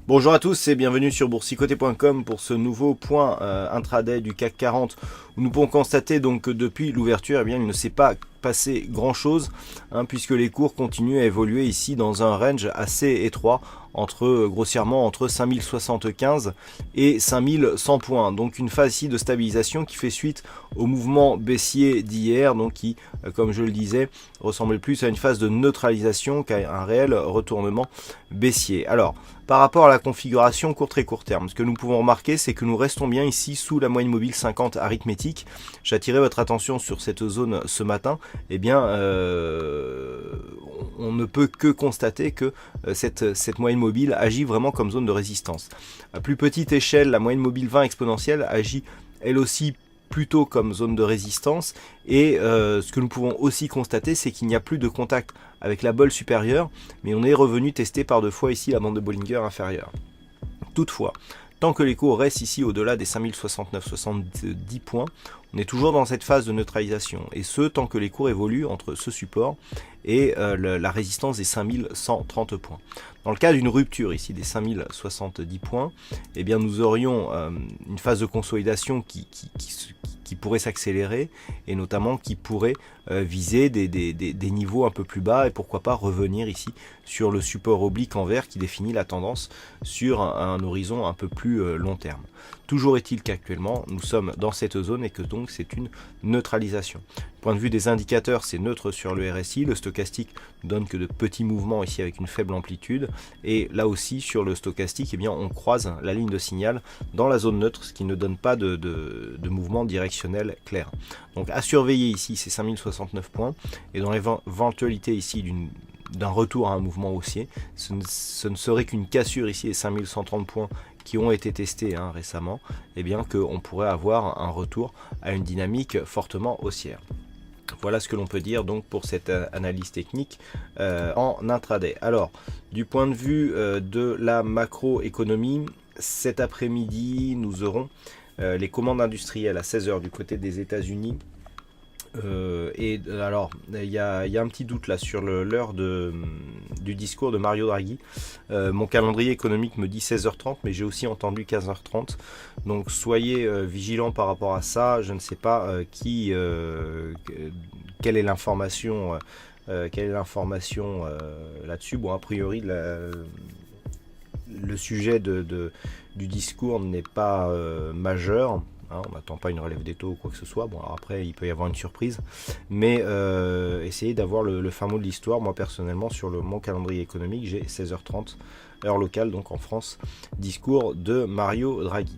Bonjour à tous et bienvenue sur boursicoté.com pour ce nouveau point intraday du CAC 40 où nous pouvons constater donc que depuis l'ouverture, il ne s'est pas passé grand chose puisque les cours continuent à évoluer ici dans un range assez étroit grossièrement entre 5075 et 5100 points. Donc une phase ici de stabilisation qui fait suite au mouvement baissier d'hier, donc qui, comme je le disais, ressemblait plus à une phase de neutralisation qu'à un réel retournement baissier. Alors, par rapport à la configuration très court terme, ce que nous pouvons remarquer, c'est que nous restons bien ici sous la moyenne mobile 50 arithmétique. J'attirais votre attention sur cette zone ce matin. On ne peut que constater que cette moyenne mobile agit vraiment comme zone de résistance. À plus petite échelle, la moyenne mobile 20 exponentielle agit elle aussi plutôt comme zone de résistance, et ce que nous pouvons aussi constater, c'est qu'il n'y a plus de contact avec la bolle supérieure, mais on est revenu tester par deux fois ici la bande de Bollinger inférieure. Toutefois, tant que les cours restent ici au-delà des 5069,70 points, on est toujours dans cette phase de neutralisation, et ce tant que les cours évoluent entre ce support et la résistance des 5130 points. Dans le cas d'une rupture ici des 5070 points, nous aurions une phase de consolidation qui pourrait s'accélérer, et notamment qui pourrait viser des niveaux un peu plus bas, et pourquoi pas revenir ici sur le support oblique en vert qui définit la tendance sur un horizon un peu plus long terme. Toujours est-il qu'actuellement nous sommes dans cette zone et que donc c'est une neutralisation. Du point de vue des indicateurs, c'est neutre sur le RSI, le stochastique ne donne que de petits mouvements ici avec une faible amplitude, et là aussi sur le stochastique on croise la ligne de signal dans la zone neutre, ce qui ne donne pas de mouvement directionnel clair. Donc à surveiller ici ces 5069 points, et dans l'éventualité ici d'un retour à un mouvement haussier, ce ne serait qu'une cassure ici des 5130 points qui ont été testés récemment, qu'on pourrait avoir un retour à une dynamique fortement haussière. Voilà ce que l'on peut dire donc pour cette analyse technique en intraday. Alors, du point de vue de la macroéconomie, cet après-midi, nous aurons les commandes industrielles à 16 h du côté des États-Unis. Alors, il y a un petit doute là sur l'heure du discours de Mario Draghi. Mon calendrier économique me dit 16h30, mais j'ai aussi entendu 15h30. Donc soyez vigilants par rapport à ça. Je ne sais pas quelle est l'information là-dessus. Bon, a priori, le sujet du discours n'est pas majeur. On n'attend pas une relève des taux ou quoi que ce soit. Bon, alors après, il peut y avoir une surprise. Mais essayez d'avoir le fin mot de l'histoire. Moi, personnellement, sur mon calendrier économique, j'ai 16h30, heure locale, donc en France, discours de Mario Draghi.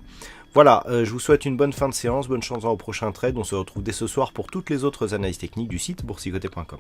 Voilà, je vous souhaite une bonne fin de séance, bonne chance au prochain trade. On se retrouve dès ce soir pour toutes les autres analyses techniques du site boursicoté.com.